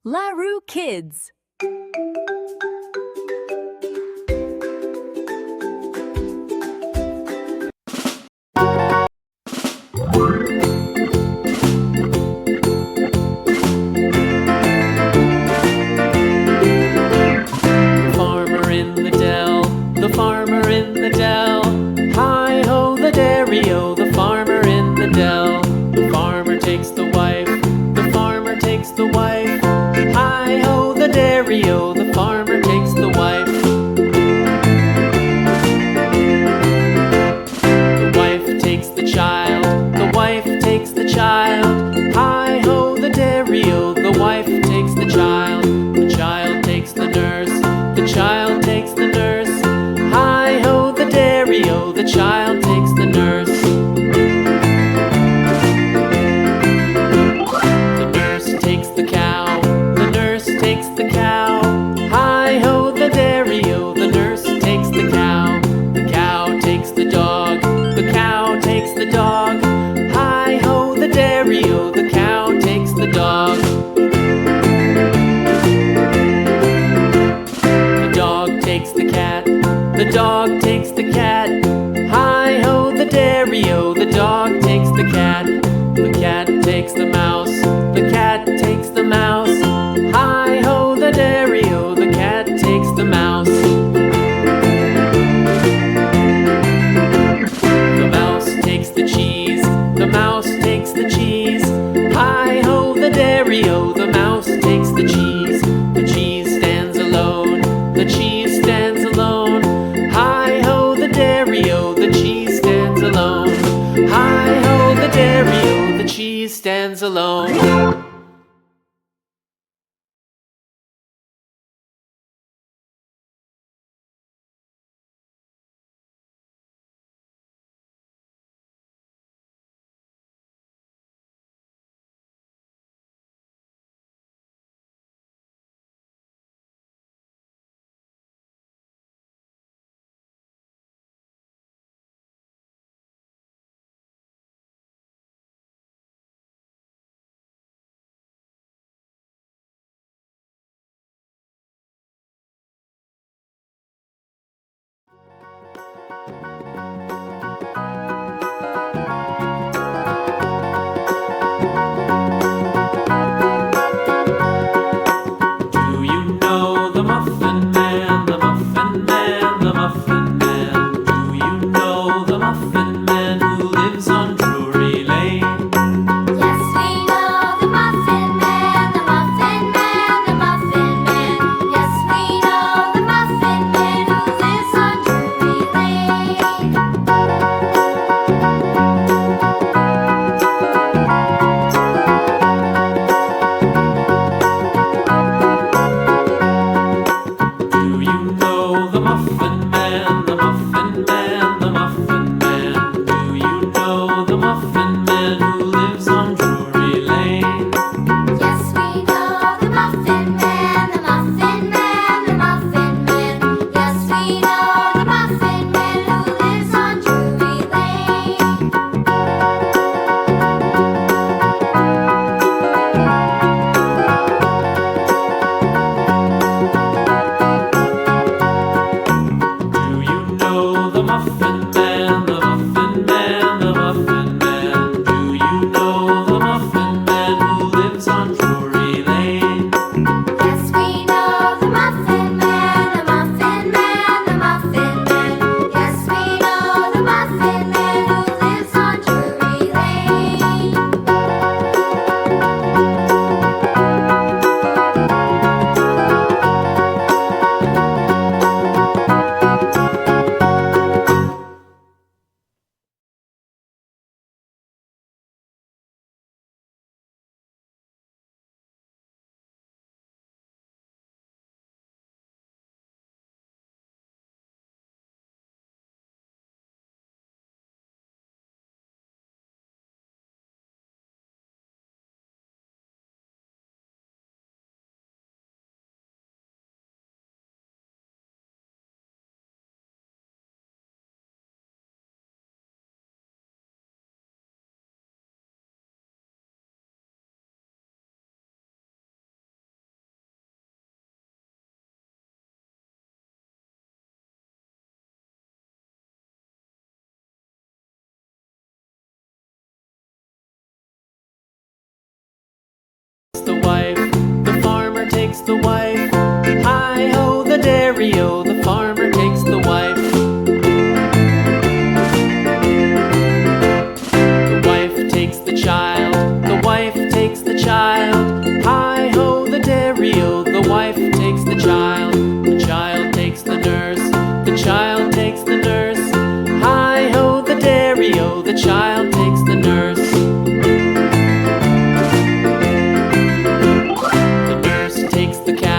LaRu Kids. The farmer in the dell. Hi-ho, the dairy-o, the farmer in the dell. The farmer takes the wife, the farmer takes the wife. Hi-ho, the dairy-o, the farmer takes the wife. The wife takes the child, the wife takes the child. Hi-ho, the dairy-o, the wife takes the child. The child takes the nurse, the child takes the nurse. Hi-ho, the dairy-o, the child takes the nurse. The nurse takes the cow, the nurse takes the cow. takes the cat.